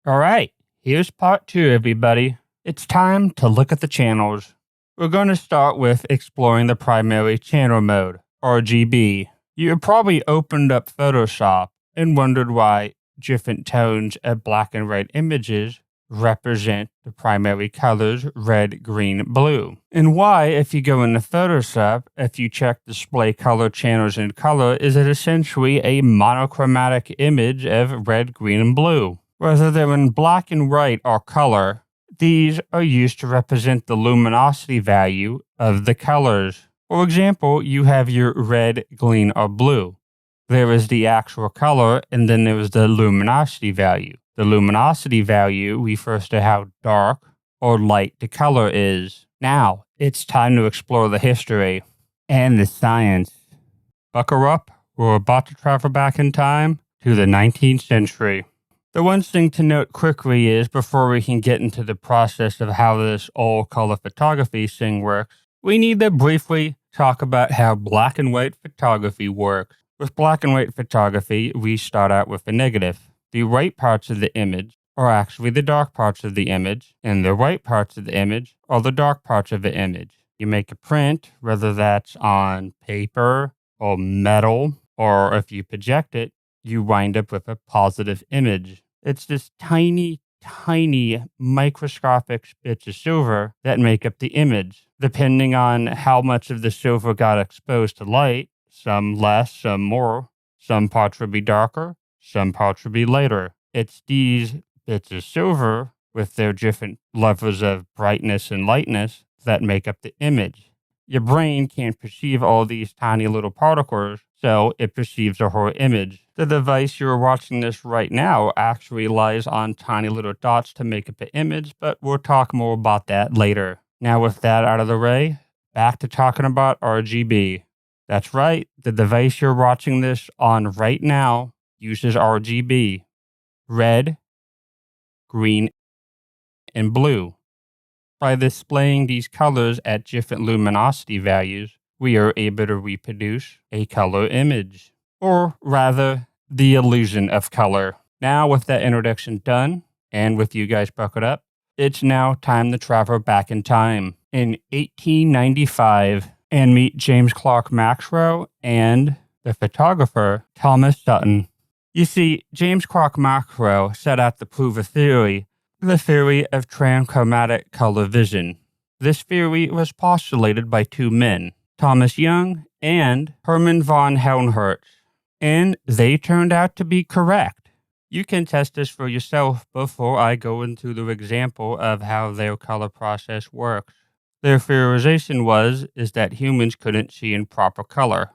Alright, here's part 2, everybody. It's time to look at the channels. We're going to start with exploring the primary channel mode, RGB. You have probably opened up Photoshop and wondered why different tones of black and white images represent the primary colors red, green, blue. And why, if you go into Photoshop, if you check display color channels in color, is it essentially a monochromatic image of red, green, and blue. Whether they're in black and white or color, these are used to represent the luminosity value of the colors. For example, you have your red, green, or blue. There is the actual color, and then there is the luminosity value. The luminosity value refers to how dark or light the color is. Now, it's time to explore the history and the science. Buckle up, we're about to travel back in time to the 19th century. The one thing to note quickly is, before we can get into the process of how this all-color photography thing works, we need to briefly talk about how black and white photography works. With black and white photography, we start out with a negative. The white parts of the image are actually the dark parts of the image, and the white parts of the image are the dark parts of the image. You make a print, whether that's on paper or metal, or if you project it, you wind up with a positive image. It's this tiny, tiny microscopic bits of silver that make up the image. Depending on how much of the silver got exposed to light, some less, some more, some parts will be darker, some parts will be lighter. It's these bits of silver with their different levels of brightness and lightness that make up the image. Your brain can't perceive all these tiny little particles, so it perceives a whole image. The device you're watching this right now actually lies on tiny little dots to make up an image, but we'll talk more about that later. Now with that out of the way, back to talking about RGB. That's right, the device you're watching this on right now uses RGB, red, green, and blue. By displaying these colors at different luminosity values, we are able to reproduce a color image, or rather, the illusion of color. Now with that introduction done, and with you guys buckled up, it's now time to travel back in time. In 1895, and meet James Clerk Maxwell and the photographer Thomas Sutton. You see, James Clerk Maxwell set out to prove a theory, the theory of Panchromatic color vision. This theory was postulated by two men, Thomas Young and Hermann von Helmholtz, and they turned out to be correct. You can test this for yourself before I go into the example of how their color process works. Their theorization is that humans couldn't see in proper color.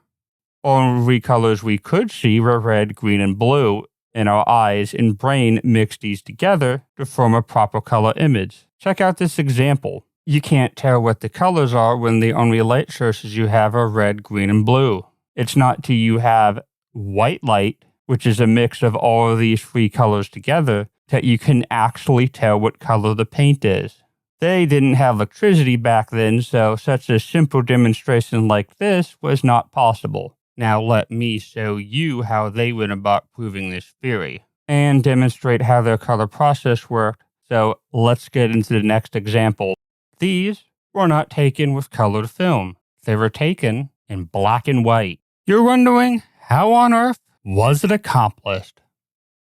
Only colors we could see were red, green, and blue, and our eyes and brain mixed these together to form a proper color image. Check out this example. You can't tell what the colors are when the only light sources you have are red, green, and blue. It's not till you have white light, which is a mix of all of these three colors together, that you can actually tell what color the paint is. They didn't have electricity back then, so such a simple demonstration like this was not possible. Now let me show you how they went about proving this theory, and demonstrate how their color process worked. So let's get into the next example. These were not taken with colored film. They were taken in black and white. You're wondering, how on earth was it accomplished?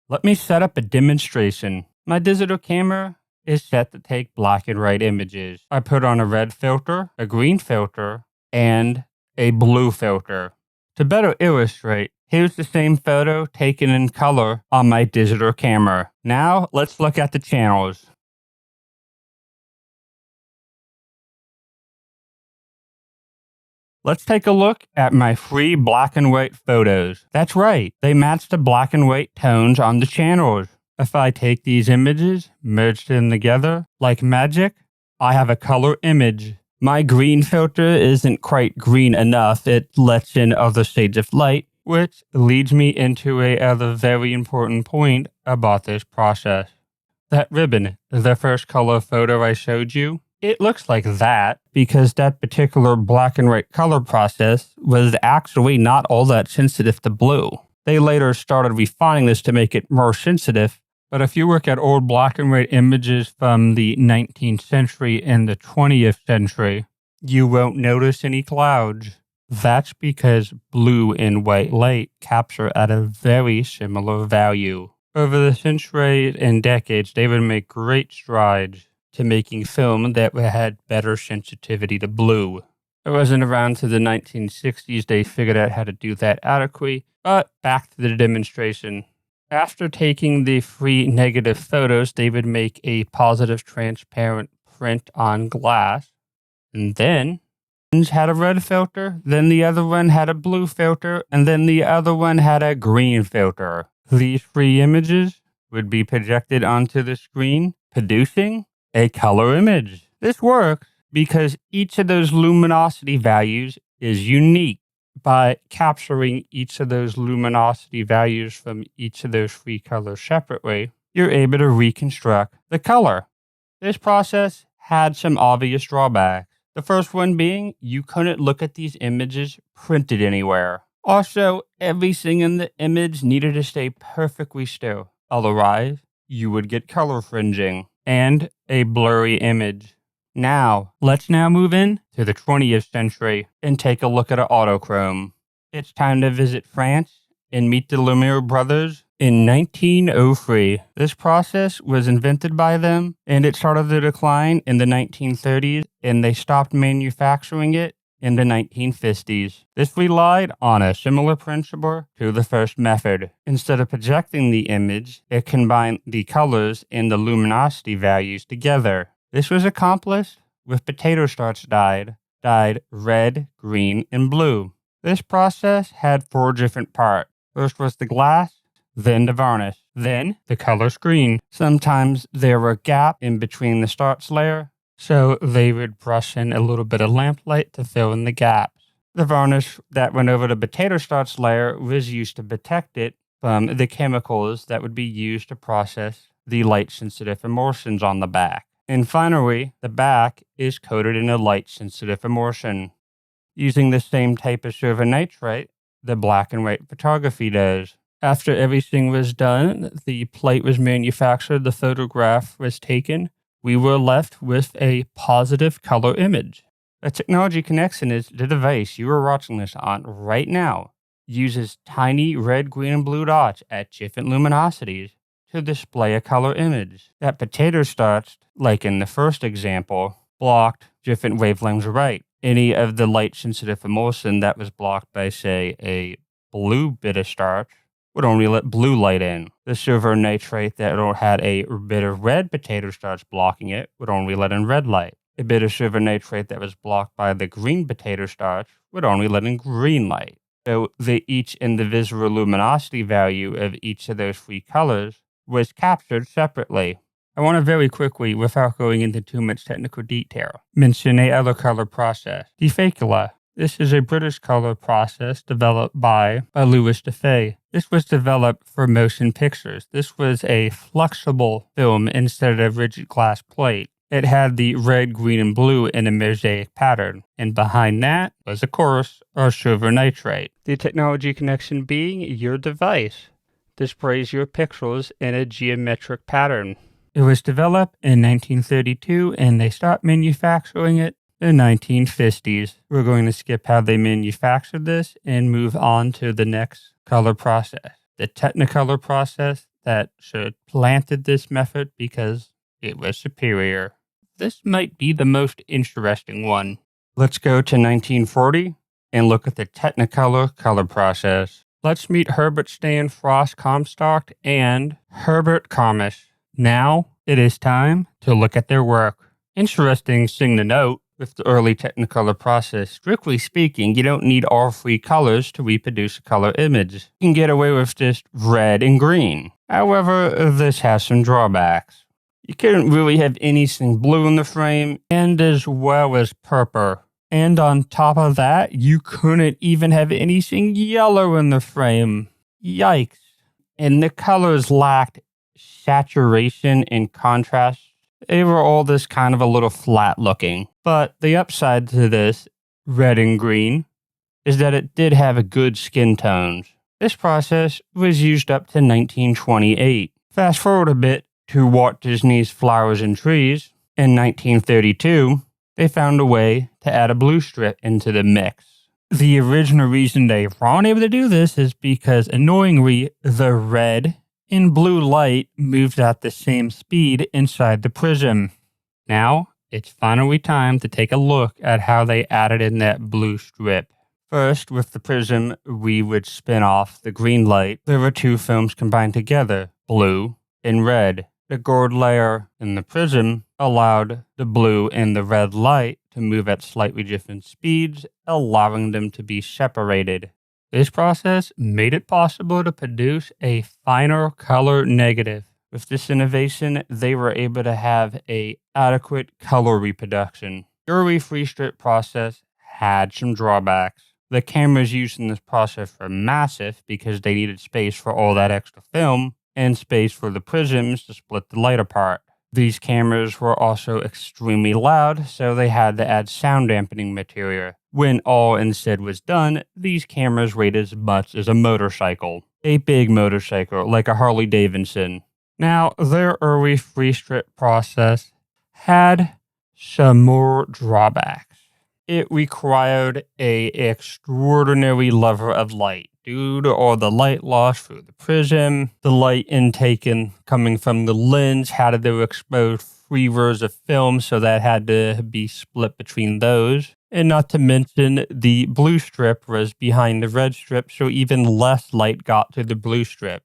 Let me set up a demonstration. My digital camera is set to take black and white images. I put on a red filter, a green filter, and a blue filter. To better illustrate, here's the same photo taken in color on my digital camera. Now, let's look at the channels. Let's take a look at my three black and white photos. That's right, they match the black and white tones on the channels. If I take these images, merge them together, like magic, I have a color image. My green filter isn't quite green enough. It lets in other shades of light, which leads me into a other very important point about this process. That ribbon, the first color photo I showed you, it looks like that because that particular black and white color process was actually not all that sensitive to blue. They later started refining this to make it more sensitive, But if you look at old black and white images from the 19th century and the 20th century, you won't notice any clouds. That's because blue and white light capture at a very similar value. Over the centuries and decades, they would make great strides to making film that had better sensitivity to blue. It wasn't around to the 1960s they figured out how to do that adequately, but back to the demonstration. After taking the three negative photos, they would make a positive transparent print on glass, and then had a red filter, then the other one had a blue filter, and then the other one had a green filter. These three images would be projected onto the screen, producing a color image. This works because each of those luminosity values is unique. By capturing each of those luminosity values from each of those three colors separately, you're able to reconstruct the color. This process had some obvious drawbacks. The first one being you couldn't look at these images printed anywhere. Also, everything in the image needed to stay perfectly still. Otherwise, you would get color fringing and a blurry image. Now, let's move in to the 20th century and take a look at an Autochrome. It's time to visit France and meet the Lumiere brothers in 1903. This process was invented by them, and it started to decline in the 1930s, and they stopped manufacturing it in the 1950s. This relied on a similar principle to the first method. Instead of projecting the image, it combined the colors and the luminosity values together. This was accomplished with potato starch dyed red, green, and blue. This process had four different parts. First was the glass, then the varnish, then the color screen. Sometimes there were gaps in between the starch layer, so they would brush in a little bit of lamplight to fill in the gaps. The varnish that went over the potato starch layer was used to protect it from the chemicals that would be used to process the light-sensitive emulsions on the back. And finally, the back is coated in a light-sensitive emulsion. Using the same type of silver nitrate the black and white photography does. After everything was done, the plate was manufactured, the photograph was taken, we were left with a positive color image. A technology connection is the device you are watching this on right now uses tiny red, green, and blue dots at different luminosities to display a color image. That potato starch, like in the first example, blocked different wavelengths of light. Any of the light-sensitive emulsion that was blocked by, say, a blue bit of starch would only let blue light in. The silver nitrate that had a bit of red potato starch blocking it would only let in red light. A bit of silver nitrate that was blocked by the green potato starch would only let in green light. So each individual luminosity value of each of those three colors was captured separately. I want to very quickly, without going into too much technical detail, mention a other color process, Dufaycolor. This is a British color process developed by Louis Dufay. This was developed for motion pictures. This was a flexible film instead of rigid glass plate. It had the red, green, and blue in a mosaic pattern, and behind that was, of course, our silver nitrate. The technology connection being your device displays your pixels in a geometric pattern. It was developed in 1932, and they stopped manufacturing it in the 1950s. We're going to skip how they manufactured this and move on to the next color process, the Technicolor process that supplanted this method because it was superior. This might be the most interesting one. Let's go to 1940 and look at the Technicolor color process. Let's meet Herbert Stan Frost Comstock and Herbert Karmish. Now it is time to look at their work. Interesting thing to note, with the early Technicolor process, strictly speaking, you don't need all three colors to reproduce a color image. You can get away with just red and green. However, this has some drawbacks. You couldn't really have anything blue in the frame, and as well as purple. And on top of that, you couldn't even have anything yellow in the frame. Yikes. And the colors lacked saturation and contrast. They were all this kind of a little flat looking. But the upside to this, red and green, is that it did have a good skin tones. This process was used up to 1928. Fast forward a bit to Walt Disney's Flowers and Trees. In 1932, they found a way to add a blue strip into the mix. The original reason they weren't able to do this is because, annoyingly, the red and blue light moved at the same speed inside the prism. Now, it's finally time to take a look at how they added in that blue strip. First, with the prism, we would spin off the green light. There were two films combined together, blue and red. The gold layer in the prism allowed the blue and the red light to move at slightly different speeds, allowing them to be separated. This process made it possible to produce a finer color negative. With this innovation, they were able to have an adequate color reproduction. The early free strip process had some drawbacks. The cameras used in this process were massive because they needed space for all that extra film and space for the prisms to split the light apart. These cameras were also extremely loud, so they had to add sound dampening material. When all instead was done, these cameras weighed as much as a motorcycle. A big motorcycle, like a Harley Davidson. Now, their early free strip process had some more drawbacks. It required an extraordinary level of light. Due to all the light loss through the prism, the light intake coming from the lens had to expose three rows of film, so that had to be split between those. And not to mention, the blue strip was behind the red strip, so even less light got to the blue strip,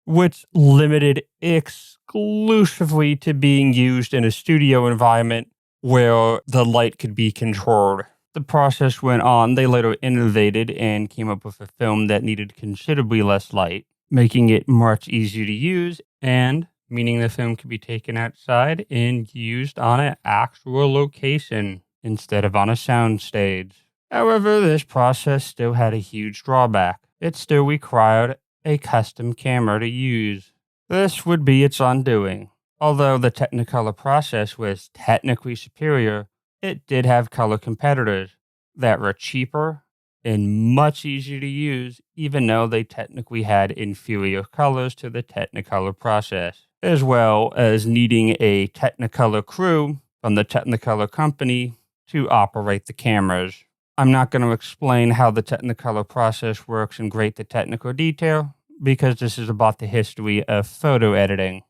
which limited exclusively to being used in a studio environment where the light could be controlled. The process went on. They later innovated and came up with a film that needed considerably less light, making it much easier to use, and meaning the film could be taken outside and used on an actual location instead of on a soundstage. However, this process still had a huge drawback. It still required a custom camera to use. This would be its undoing. Although the Technicolor process was technically superior, it did have color competitors that were cheaper and much easier to use, even though they technically had inferior colors to the Technicolor process, as well as needing a Technicolor crew from the Technicolor company to operate the cameras. I'm not going to explain how the Technicolor process works in great technical detail, because this is about the history of photo editing,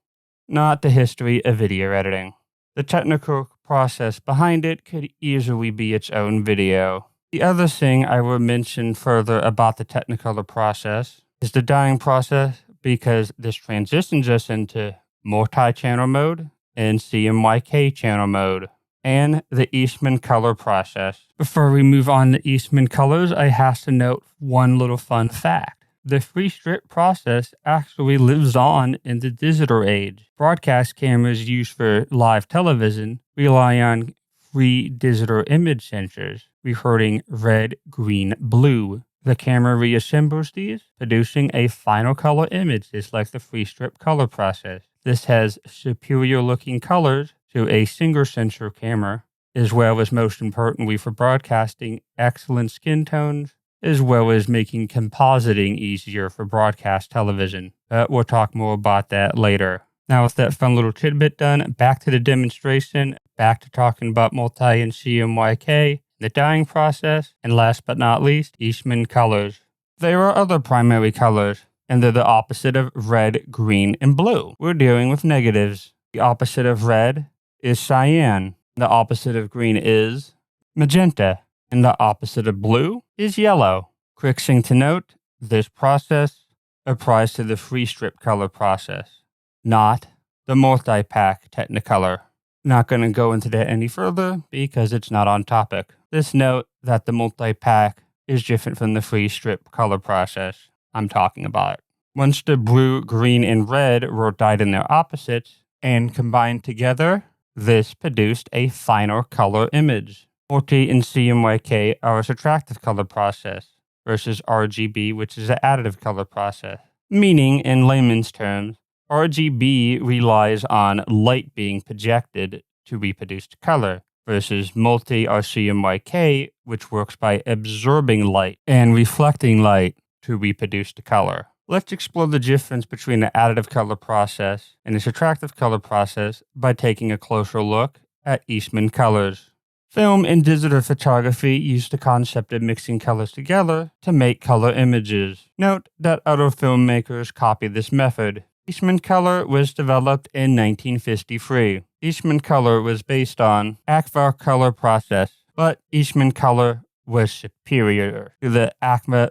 not the history of video editing. The technical process behind it could easily be its own video. The other thing I will mention further about the Technicolor process is the dyeing process, because this transitions us into multi-channel mode and CMYK channel mode, and the Eastmancolor process. Before we move on to Eastmancolors, I have to note one little fun fact. The free strip process actually lives on in the digital age. Broadcast cameras used for live television rely on free digital image sensors, recording red, green, blue. The camera reassembles these, producing a final color image, just like the free strip color process. This has superior looking colors to a single sensor camera, as well as, most importantly for broadcasting, excellent skin tones, as well as making compositing easier for broadcast television. But we'll talk more about that later. Now, with that fun little tidbit done, back to the demonstration, back to talking about multi and CMYK, the dyeing process, and last but not least, Eastmancolors. There are other primary colors, and they're the opposite of red, green, and blue. We're dealing with negatives. The opposite of red is cyan. The opposite of green is magenta. And the opposite of blue is yellow. Quick thing to note, this process applies to the free strip color process, not the multi-pack Technicolor. Not going to go into that any further because it's not on topic. Just note that the multi-pack is different from the free strip color process I'm talking about. Once the blue, green, and red were dyed in their opposites and combined together, this produced a final color image. Multi and CMYK are a subtractive color process versus RGB, which is an additive color process. Meaning, in layman's terms, RGB relies on light being projected to reproduce color, versus multi or CMYK, which works by absorbing light and reflecting light to reproduce the color. Let's explore the difference between the additive color process and the subtractive color process by taking a closer look at Eastmancolors. Film and digital photography use the concept of mixing colors together to make color images. Note that other filmmakers copy this method. Eastmancolor was developed in 1953. Eastmancolor was based on Aqua color process, but Eastmancolor was superior to the Aqua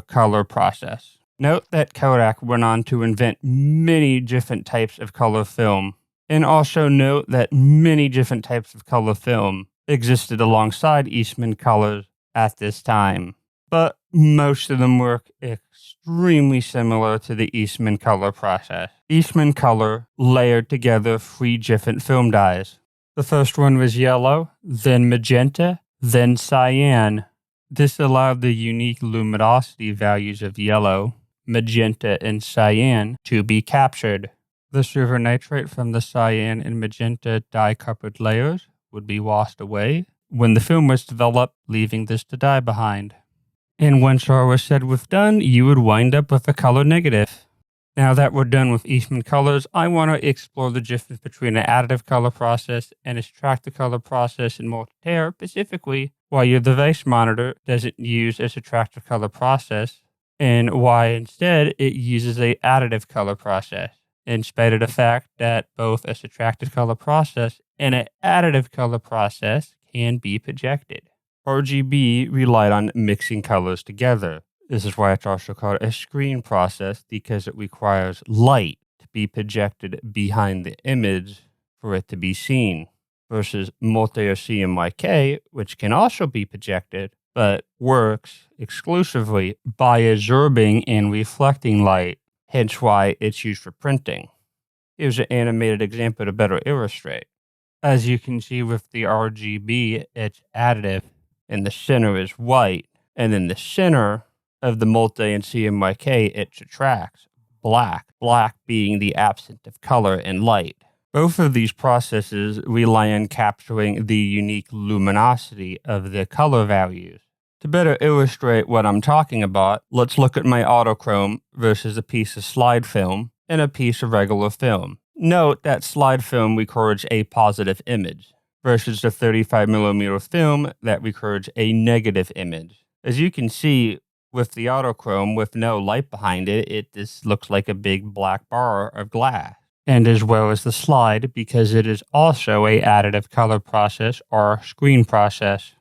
color process. Note that Kodak went on to invent many different types of color film, and also note that many different types of color film existed alongside Eastmancolor at this time, but most of them work extremely similar to the Eastmancolor process. Eastmancolor layered together 3 different film dyes. The first one was yellow, then magenta, then cyan. This allowed the unique luminosity values of yellow, magenta, and cyan to be captured. The silver nitrate from the cyan and magenta dye-coupled layers would be washed away when the film was developed, leaving this to dye behind. And once all was said was done, you would wind up with a color negative. Now that we're done with Eastmancolors, I want to explore the difference between an additive color process and a subtractive color process in Multichannel, specifically why your device monitor doesn't use a subtractive color process and why instead it uses an additive color process, in spite of the fact that both a subtractive color process and an additive color process can be projected. RGB relied on mixing colors together. This is why it's also called a screen process, because it requires light to be projected behind the image for it to be seen, versus multi or CMYK, which can also be projected, but works exclusively by absorbing and reflecting light, hence why it's used for printing. Here's an animated example to better illustrate. As you can see with the RGB, it's additive, and the center is white, and in the center of the multi and CMYK, it subtracts black being the absence of color and light. Both of these processes rely on capturing the unique luminosity of the color values. To better illustrate what I'm talking about, let's look at my Autochrome versus a piece of slide film and a piece of regular film. Note that slide film records a positive image versus the 35mm film that records a negative image. As you can see, with the Autochrome with no light behind it, it just looks like a big black bar of glass. And as well as the slide, because it is also a additive color process or screen process.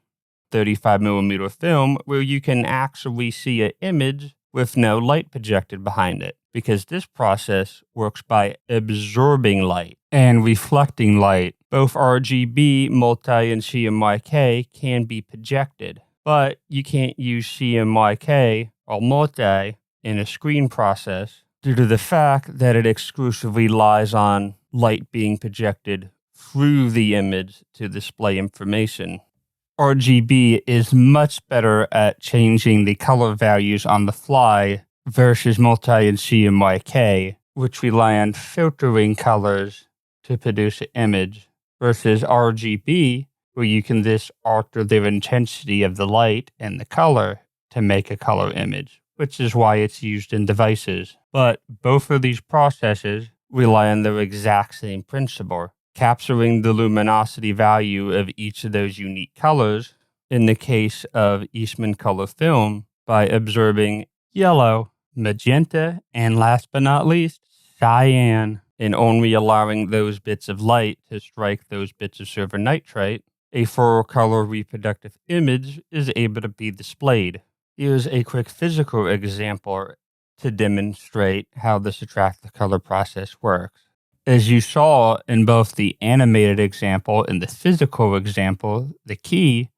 35mm film where you can actually see an image with no light projected behind it, because this process works by absorbing light and reflecting light. Both RGB, multi, and CMYK can be projected, but you can't use CMYK or multi in a screen process due to the fact that it exclusively relies on light being projected through the image to display information. RGB is much better at changing the color values on the fly versus multi and CMYK, which rely on filtering colors to produce an image, versus RGB, where you can just alter the intensity of the light and the color to make a color image, which is why it's used in devices. But both of these processes rely on the exact same principle, capturing the luminosity value of each of those unique colors, in the case of Eastmancolor film, by observing yellow, magenta, and last but not least, cyan, and only allowing those bits of light to strike those bits of silver nitrate, a full-color reproductive image is able to be displayed. Here's a quick physical example to demonstrate how the subtractive color process works. As you saw in both the animated example and the physical example, the key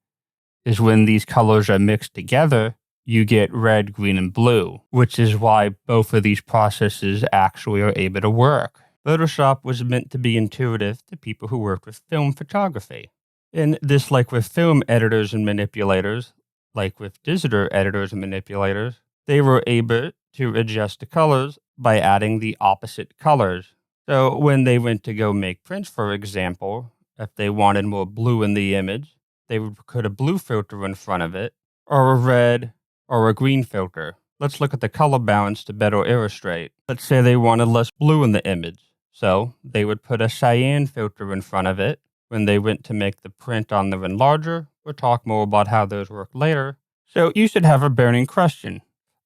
is when these colors are mixed together, you get red, green, and blue, which is why both of these processes actually are able to work. Photoshop was meant to be intuitive to people who work with film photography. And this, like with film editors and manipulators, like with digital editors and manipulators, they were able to adjust the colors by adding the opposite colors. So when they went to go make prints, for example, if they wanted more blue in the image, they would put a blue filter in front of it, or a red or a green filter. Let's look at the color balance to better illustrate. Let's say they wanted less blue in the image. So they would put a cyan filter in front of it. When they went to make the print on the enlarger, we'll talk more about how those work later. So you should have a burning question.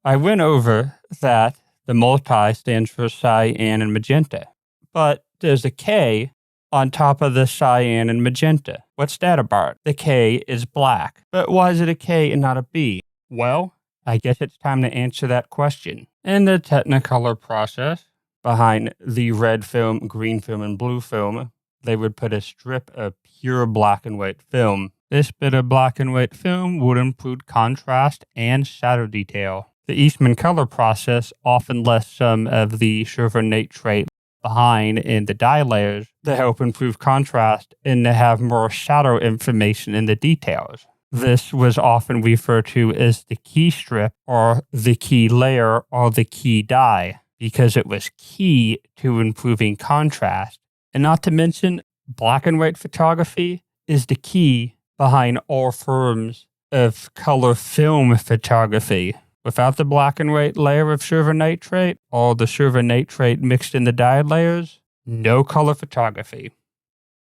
I went over that the multi stands for cyan and magenta, but there's a K on top of the cyan and magenta. What's that about? The K is black. But why is it a K and not a B? Well, I guess it's time to answer that question. In the Technicolor process, behind the red film, green film, and blue film, they would put a strip of pure black and white film. This bit of black and white film would include contrast and shadow detail. The Eastmancolor process often left some of the silver nitrate behind in the dye layers to help improve contrast and to have more shadow information in the details. This was often referred to as the key strip or the key layer or the key dye because it was key to improving contrast. And not to mention, black and white photography is the key behind all forms of color film photography. Without the black and white layer of silver nitrate, or the silver nitrate mixed in the dye layers, no color photography.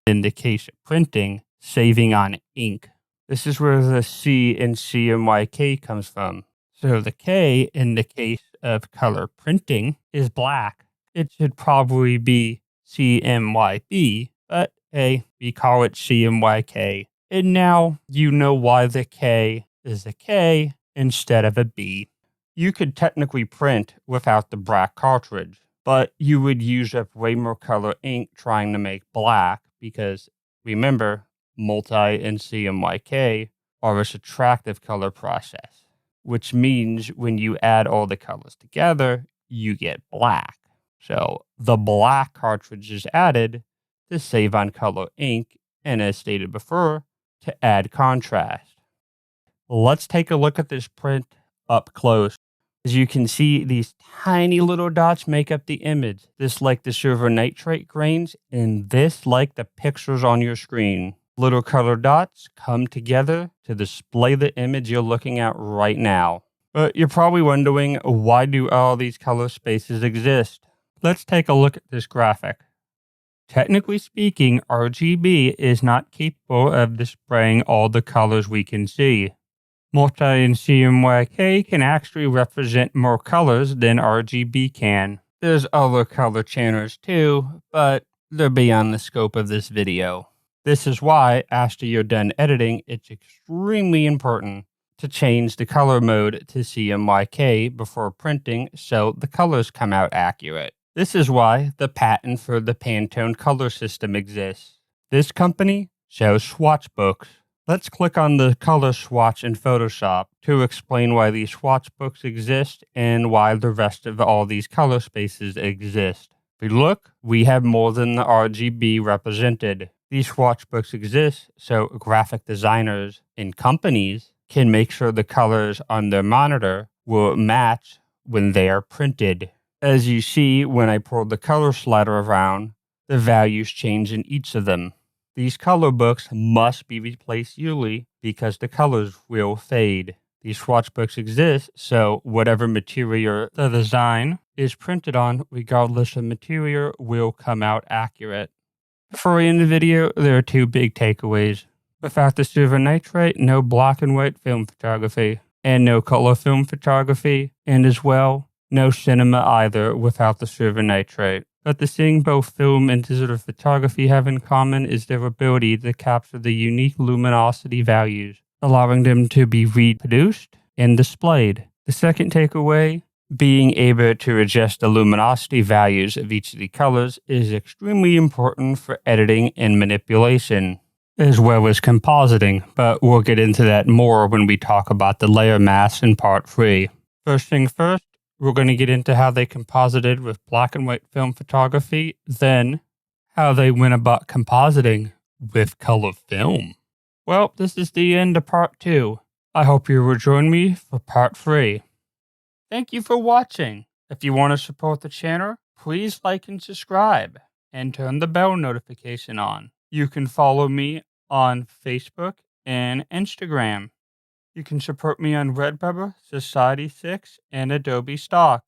In the case of printing, saving on ink. This is where the C in CMYK comes from. So the K in the case of color printing is black. It should probably be CMYB, but hey, we call it CMYK. And now you know why the K is a K instead of a B. You could technically print without the black cartridge, but you would use up way more color ink trying to make black because, remember, multi and CMYK are a subtractive color process, which means when you add all the colors together, you get black. So the black cartridge is added to save on color ink and, as stated before, to add contrast. Let's take a look at this print up close. As you can see, these tiny little dots make up the image. This like the silver nitrate grains, and this like the pixels on your screen. Little color dots come together to display the image you're looking at right now. But you're probably wondering, why do all these color spaces exist? Let's take a look at this graphic. Technically speaking, RGB is not capable of displaying all the colors we can see. Multi and CMYK can actually represent more colors than RGB can. There's other color channels too, but they're beyond the scope of this video. This is why, after you're done editing, it's extremely important to change the color mode to CMYK before printing so the colors come out accurate. This is why the patent for the Pantone color system exists. This company sells swatch books. Let's click on the color swatch in Photoshop to explain why these swatch books exist and why the rest of all these color spaces exist. If we look, we have more than the RGB represented. These swatch books exist so graphic designers and companies can make sure the colors on their monitor will match when they are printed. As you see, when I pull the color slider around, the values change in each of them. These color books must be replaced yearly because the colors will fade. These swatch books exist so whatever material the design is printed on, regardless of material, will come out accurate. Before we end the video, there are two big takeaways. Without the silver nitrate, no black and white film photography, and no color film photography, and as well, no cinema either without the silver nitrate. But the thing both film and digital photography have in common is their ability to capture the unique luminosity values, allowing them to be reproduced and displayed. The second takeaway, being able to adjust the luminosity values of each of the colors is extremely important for editing and manipulation, as well as compositing, but we'll get into that more when we talk about the layer mask in part 3. First thing first, we're going to get into how they composited with black and white film photography, then how they went about compositing with color film. Well, this is the end of part 2. I hope you will join me for part 3. Thank you for watching. If you want to support the channel, please like and subscribe, and turn the bell notification on. You can follow me on Facebook and Instagram. You can support me on Redbubble, Society6, and Adobe Stock.